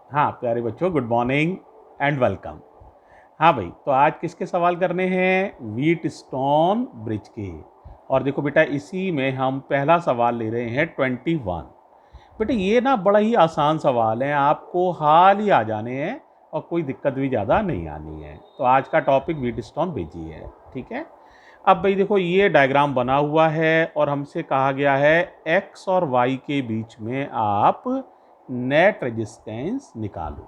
हाँ प्यारे बच्चों, गुड मॉर्निंग एंड वेलकम। हाँ भाई, तो आज किसके सवाल करने हैं? व्हीट स्टोन ब्रिज के। और देखो बेटा, इसी में हम पहला सवाल ले रहे हैं 21। बेटा ये ना बड़ा ही आसान सवाल है, आपको हाल ही आ जाने हैं और कोई दिक्कत भी ज़्यादा नहीं आनी है। तो आज का टॉपिक व्हीट स्टोन ब्रिज ही है, ठीक है। अब भाई देखो, ये डायग्राम बना हुआ है और हमसे कहा गया है एक्स और वाई के बीच में आप नेट रेजिस्टेंस निकालो।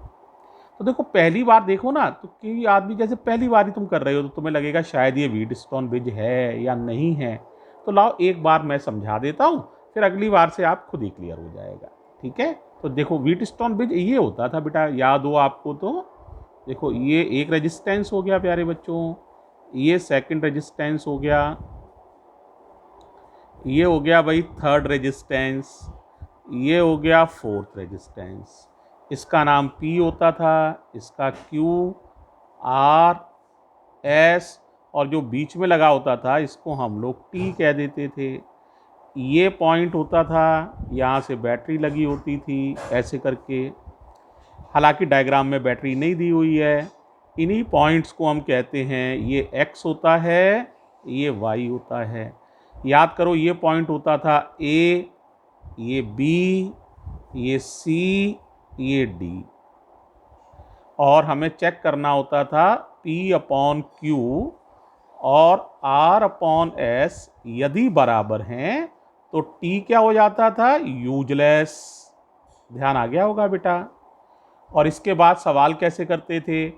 तो देखो, पहली बार देखो ना, तो कोई आदमी जैसे पहली बार ही तुम कर रहे हो तो तुम्हें लगेगा शायद ये व्हीट स्टोन ब्रिज है या नहीं है। तो लाओ एक बार मैं समझा देता हूँ, फिर अगली बार से आप खुद ही क्लियर हो जाएगा, ठीक है। तो देखो, व्हीट स्टोन ब्रिज ये होता था बेटा, याद हो आपको तो। देखो, ये एक रेजिस्टेंस हो गया प्यारे बच्चों, ये सेकंड रेजिस्टेंस हो गया, ये हो गया भाई थर्ड रेजिस्टेंस, ये हो गया फोर्थ रेजिस्टेंस। इसका नाम P होता था, इसका Q, R, S, और जो बीच में लगा होता था इसको हम लोग T कह देते थे। ये पॉइंट होता था, यहाँ से बैटरी लगी होती थी ऐसे करके। हालांकि डायग्राम में बैटरी नहीं दी हुई है। इन्हीं पॉइंट्स को हम कहते हैं, ये X होता है, ये Y होता है। याद करो, ये पॉइंट होता था A, ये B, ये C, ये D। और हमें चेक करना होता था P/Q और R/S यदि बराबर हैं तो T क्या हो जाता था? यूजलेस। ध्यान आ गया होगा बेटा। और इसके बाद सवाल कैसे करते थे?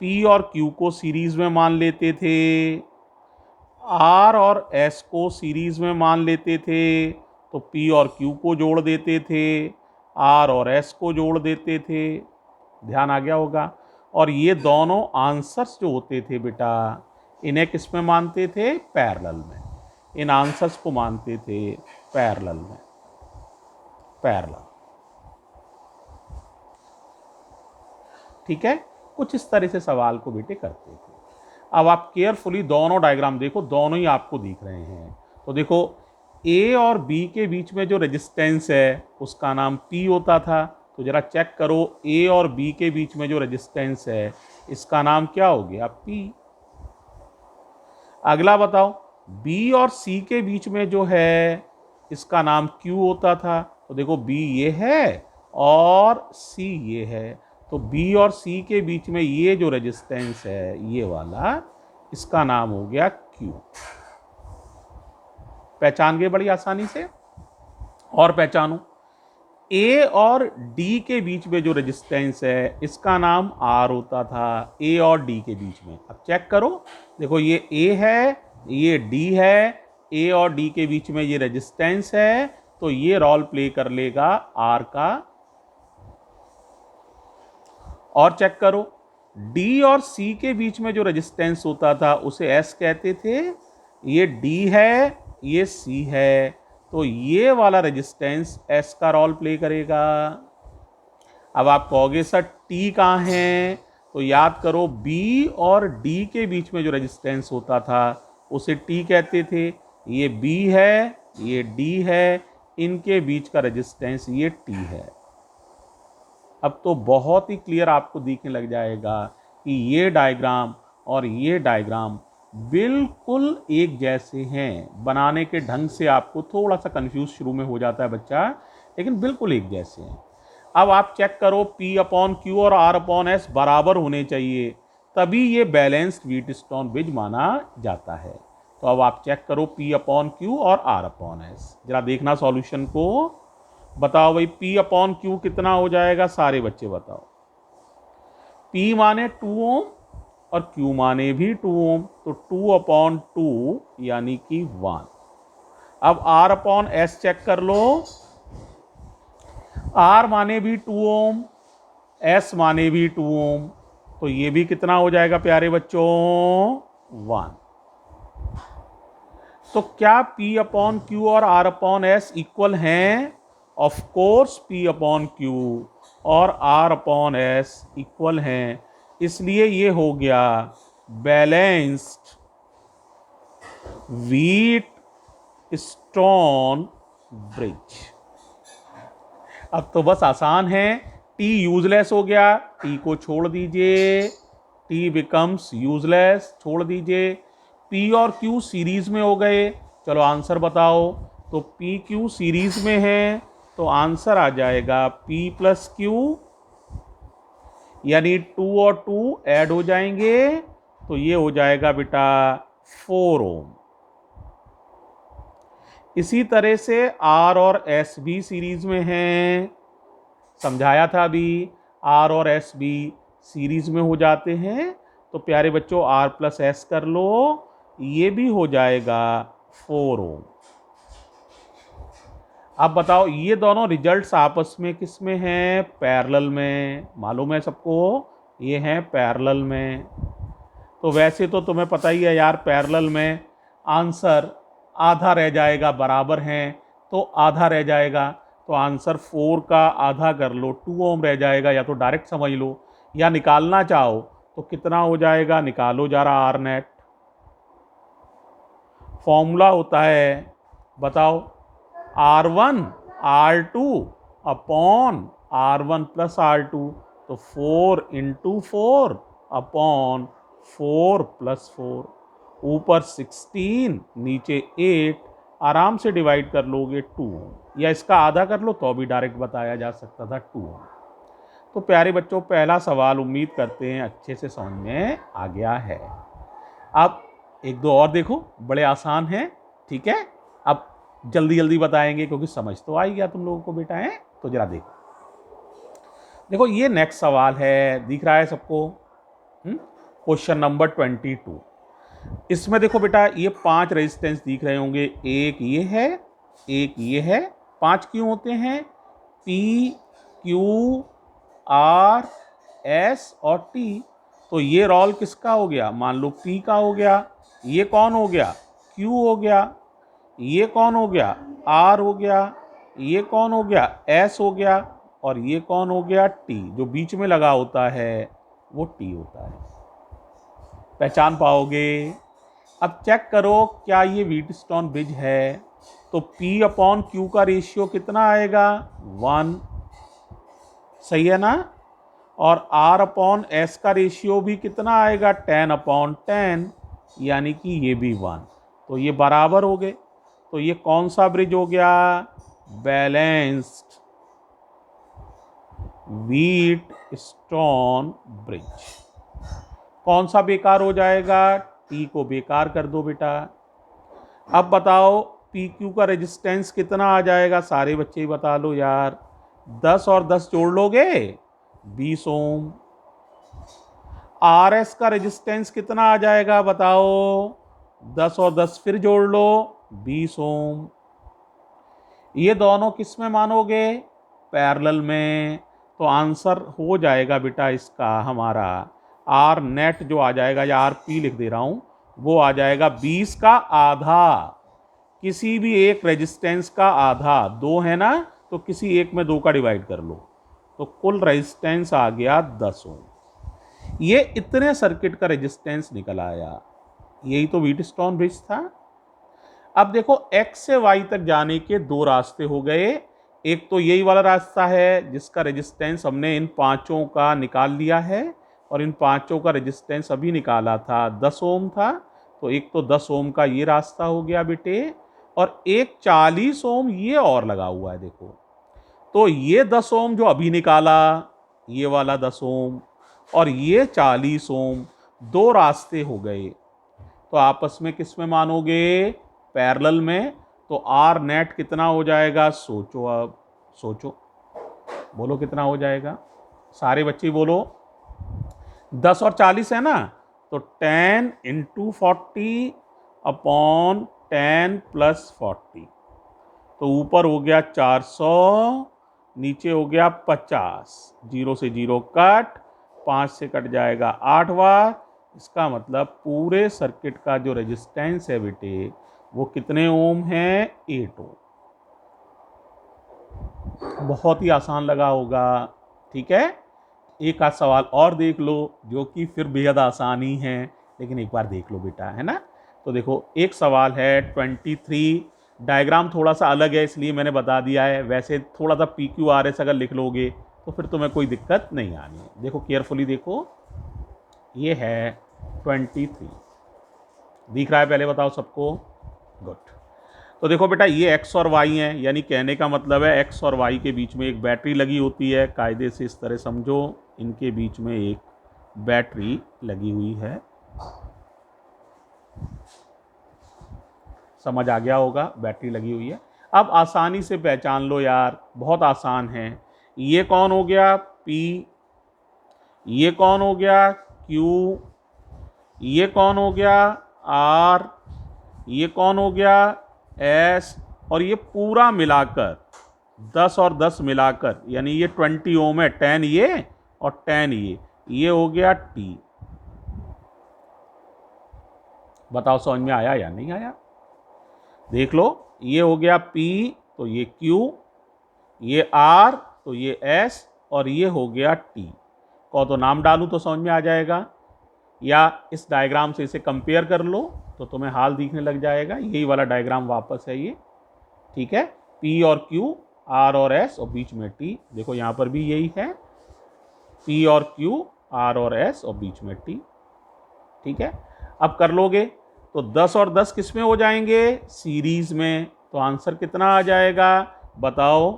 P और Q को सीरीज में मान लेते थे, R और S को सीरीज में मान लेते थे, तो P और Q को जोड़ देते थे, R और S को जोड़ देते थे। ध्यान आ गया होगा। और ये दोनों आंसर्स जो होते थे बेटा, इन्हें किस में मानते थे? पैरेलल में। इन आंसर्स को मानते थे पैरेलल में, पैरेलल, ठीक है। कुछ इस तरह से सवाल को बेटे करते थे। अब आप केयरफुली दोनों डायग्राम देखो, दोनों ही आपको दिख रहे हैं। तो देखो, ए और बी के बीच में जो रेजिस्टेंस है उसका नाम P होता था। तो जरा चेक करो, ए और बी के बीच में जो रेजिस्टेंस है इसका नाम क्या हो गया? P। अगला बताओ, बी और सी के बीच में जो है इसका नाम Q होता था। तो देखो, B ये है और C ये है, तो B और C के बीच में ये जो रेजिस्टेंस है ये वाला, इसका नाम हो गया Q। पहचान गए बड़ी आसानी से? और पहचानो, A और D के बीच में जो रेजिस्टेंस है इसका नाम R होता था, A और D के बीच में। अब चेक करो, देखो ये A है, ये D है, A और D के बीच में ये रेजिस्टेंस है, तो ये रोल प्ले कर लेगा R का। और चेक करो, D और C के बीच में जो रेजिस्टेंस होता था उसे S कहते थे, ये D है, ये C है, तो ये वाला रेजिस्टेंस S का रोल प्ले करेगा। अब आप कहोगे सर T कहाँ है? तो याद करो, B और D के बीच में जो रेजिस्टेंस होता था उसे T कहते थे। ये B है, ये D है, इनके बीच का रेजिस्टेंस ये T है। अब तो बहुत ही क्लियर आपको दिखने लग जाएगा कि ये डायग्राम और ये डायग्राम बिल्कुल एक जैसे हैं। बनाने के ढंग से आपको थोड़ा सा कंफ्यूज शुरू में हो जाता है बच्चा, लेकिन बिल्कुल एक जैसे हैं। अब आप चेक करो, P/Q और R/S बराबर होने चाहिए, तभी ये बैलेंस्ड व्हीट स्टोन ब्रिज माना जाता है। तो अब आप चेक करो P/Q और R/S, जरा देखना सॉल्यूशन को। बताओ भाई, P/Q कितना हो जाएगा? सारे बच्चे बताओ। P माने 2 ओम और Q माने भी 2 ओम, तो 2/2 यानी कि 1। अब R/S चेक कर लो, R माने भी 2 ओम, S माने भी 2 ओम, तो ये भी कितना हो जाएगा प्यारे बच्चों? 1। तो क्या P/Q और R/S इक्वल हैं? ऑफ कोर्स P/Q और R/S इक्वल हैं, इसलिए ये हो गया बैलेंस्ड व्हीट स्टोन ब्रिज। अब तो बस आसान है, टी यूजलेस हो गया, टी को छोड़ दीजिए, टी बिकम्स यूजलेस, छोड़ दीजिए। पी और क्यू सीरीज में हो गए, चलो आंसर बताओ। तो पी क्यू सीरीज में है तो आंसर आ जाएगा पी प्लस क्यू, यानी 2 और 2 ऐड हो जाएंगे तो ये हो जाएगा बेटा 4 ओम। इसी तरह से आर और एस भी सीरीज में हैं, समझाया था अभी, आर और एस भी सीरीज में हो जाते हैं। तो प्यारे बच्चों आर प्लस एस कर लो, ये भी हो जाएगा 4 ओम। अब बताओ ये दोनों रिजल्ट्स आपस में किस में हैं? पैरेलल में, मालूम है सबको, ये हैं पैरेलल में। तो वैसे तो तुम्हें पता ही है यार, पैरेलल में आंसर आधा रह जाएगा, बराबर हैं तो आधा रह जाएगा, तो आंसर 4 का आधा कर लो, 2 ओम रह जाएगा। या तो डायरेक्ट समझ लो, या निकालना चाहो तो कितना हो जाएगा, निकालो जरा आर नेट। फॉर्मूला होता है, बताओ, R1 R2 upon R1 plus R2, तो 4 इंटू 4 अपॉन 4 प्लस 4, ऊपर 16 नीचे 8, आराम से डिवाइड कर लोगे 2, या इसका आधा कर लो तो भी डायरेक्ट बताया जा सकता था 2। तो प्यारे बच्चों पहला सवाल उम्मीद करते हैं अच्छे से समझ में आ गया है। अब एक दो और देखो, बड़े आसान हैं, ठीक है। अब जल्दी जल्दी बताएंगे क्योंकि समझ तो आ ही गया तुम लोगों को बेटा है। तो जरा देखो, देखो ये नेक्स्ट सवाल है, दिख रहा है सबको, क्वेश्चन नंबर 22। इसमें देखो बेटा ये 5 रेजिस्टेंस दिख रहे होंगे, एक ये है, एक ये है। 5 क्यों होते हैं? पी क्यू आर एस और टी। तो ये रोल किसका हो गया? मान लो पी का हो गया, ये कौन हो गया? क्यू हो गया, ये कौन हो गया? आर हो गया, ये कौन हो गया? एस हो गया, और ये कौन हो गया? टी। जो बीच में लगा होता है वो टी होता है। पहचान पाओगे? अब चेक करो क्या ये व्हीटस्टोन ब्रिज है। तो P अपॉन Q का रेशियो कितना आएगा? 1, सही है ना। और R अपॉन S का रेशियो भी कितना आएगा? 10 अपॉन 10, यानी कि ये भी 1। तो ये बराबर हो गए। तो ये कौन सा ब्रिज हो गया? Balanced Wheatstone bridge. कौन सा बेकार हो जाएगा? टी को बेकार कर दो बेटा। अब बताओ पी क्यू का रेजिस्टेंस कितना आ जाएगा? सारे बच्चे ही बता लो यार। 10 और 10 जोड़ लोगे 20 ओम। आर एस का रेजिस्टेंस कितना आ जाएगा बताओ? 10 और 10 फिर जोड़ लो 20 ओम। ये दोनों किस में मानोगे? पैरेलल में। तो आंसर हो जाएगा बेटा इसका हमारा आर नेट जो आ जाएगा, या आर पी लिख दे रहा हूं, वो आ जाएगा 20 का आधा। किसी भी एक रेजिस्टेंस का आधा, 2 है ना, तो किसी एक में 2 का डिवाइड कर लो, तो कुल रेजिस्टेंस आ गया 10 ओम। ये इतने सर्किट का रेजिस्टेंस निकल आया। यही तो व्हीटस्टोन ब्रिज था। अब देखो X से Y तक जाने के 2 रास्ते हो गए। एक तो यही वाला रास्ता है जिसका रेजिस्टेंस हमने इन पांचों का निकाल लिया है, और इन पांचों का रेजिस्टेंस अभी निकाला था 10 ओम था। तो एक तो 10 ओम का ये रास्ता हो गया बेटे, और एक 40 ओम ये और लगा हुआ है देखो। तो ये 10 ओम जो अभी निकाला, ये वाला 10 ओम और ये 40 ओम, 2 रास्ते हो गए। तो आपस में किस में मानोगे? पैरेलल में। तो आर नेट कितना हो जाएगा? सोचो, अब सोचो, बोलो कितना हो जाएगा? सारे बच्चे बोलो। 10 और 40 है ना, तो 10 इंटू 40 अपॉन 10 प्लस 40। तो ऊपर हो गया 400, नीचे हो गया 50। 0 से 0 कट, 5 से कट जाएगा 8 बार। इसका मतलब पूरे सर्किट का जो रेजिस्टेंस है बेटे, वो कितने ओम है? 8 ओम। बहुत ही आसान लगा होगा, ठीक है। एक आध सवाल और देख लो जो कि फिर बेहद आसान ही है, लेकिन एक बार देख लो बेटा, है ना। तो देखो एक सवाल है 23, डायग्राम थोड़ा सा अलग है इसलिए मैंने बता दिया है। वैसे थोड़ा सा PQRS अगर लिख लोगे तो फिर तुम्हें कोई दिक्कत नहीं आनी है। देखो केयरफुली देखो, ये है 23। दिख रहा है पहले बताओ सबको? गुड। तो देखो बेटा ये x और y हैं, यानी कहने का मतलब है x और y के बीच में एक बैटरी लगी होती है। कायदे से इस तरह समझो, इनके बीच में एक बैटरी लगी हुई है। समझ आ गया होगा, बैटरी लगी हुई है। अब आसानी से पहचान लो यार, बहुत आसान है। ये कौन हो गया? P, ये कौन हो गया? Q, ये कौन हो गया? R, ये कौन हो गया? S, और ये पूरा मिलाकर 10 और 10 मिलाकर, यानी ये 20 ओम है, 10 ये और 10 ये हो गया T। बताओ समझ में आया या नहीं आया? देख लो, ये हो गया P, तो ये Q, ये R, तो ये S, और ये हो गया T। को तो नाम डालूं तो समझ में आ जाएगा, या इस डायग्राम से इसे कंपेयर कर लो तो तुम्हें हाल दिखने लग जाएगा। यही वाला डायग्राम वापस है ये, ठीक है। P और Q, R और S, और बीच में T। देखो यहाँ पर भी यही है, P और Q, R और S, और बीच में T, ठीक है। अब कर लोगे तो 10 और 10 किस में हो जाएंगे? सीरीज में। तो आंसर कितना आ जाएगा बताओ?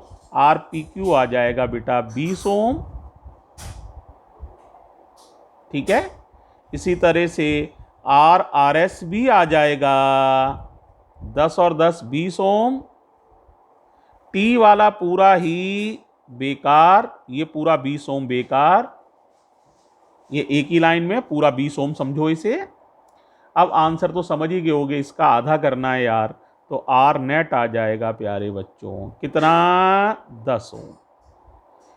RPQ आ जाएगा बेटा 20 ओम, ठीक है। इसी तरह से RRS भी आ जाएगा 10 और 10 20 ओम। T वाला पूरा ही बेकार, ये पूरा 20 ओम बेकार, ये एक ही लाइन में पूरा 20 ओम समझो इसे। अब आंसर तो समझ ही गए होगे, इसका आधा करना है यार, तो R नेट आ जाएगा प्यारे बच्चों, कितना? 10 ओम।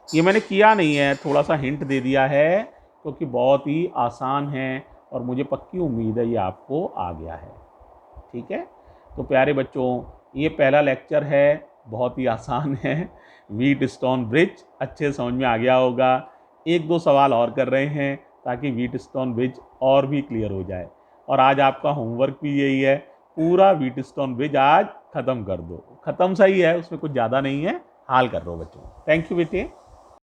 ये मैंने किया नहीं है, थोड़ा सा हिंट दे दिया है, क्योंकि बहुत ही आसान है और मुझे पक्की उम्मीद है ये आपको आ गया है, ठीक है। तो प्यारे बच्चों, ये पहला लेक्चर है, बहुत ही आसान है। व्हीटस्टोन ब्रिज अच्छे समझ में आ गया होगा। एक दो सवाल और कर रहे हैं ताकि व्हीटस्टोन ब्रिज और भी क्लियर हो जाए। और आज आपका होमवर्क भी यही है, पूरा व्हीटस्टोन ब्रिज आज ख़त्म कर दो। ख़त्म सही है, उसमें कुछ ज़्यादा नहीं है, हाल कर दो बच्चों। थैंक यू बेटे।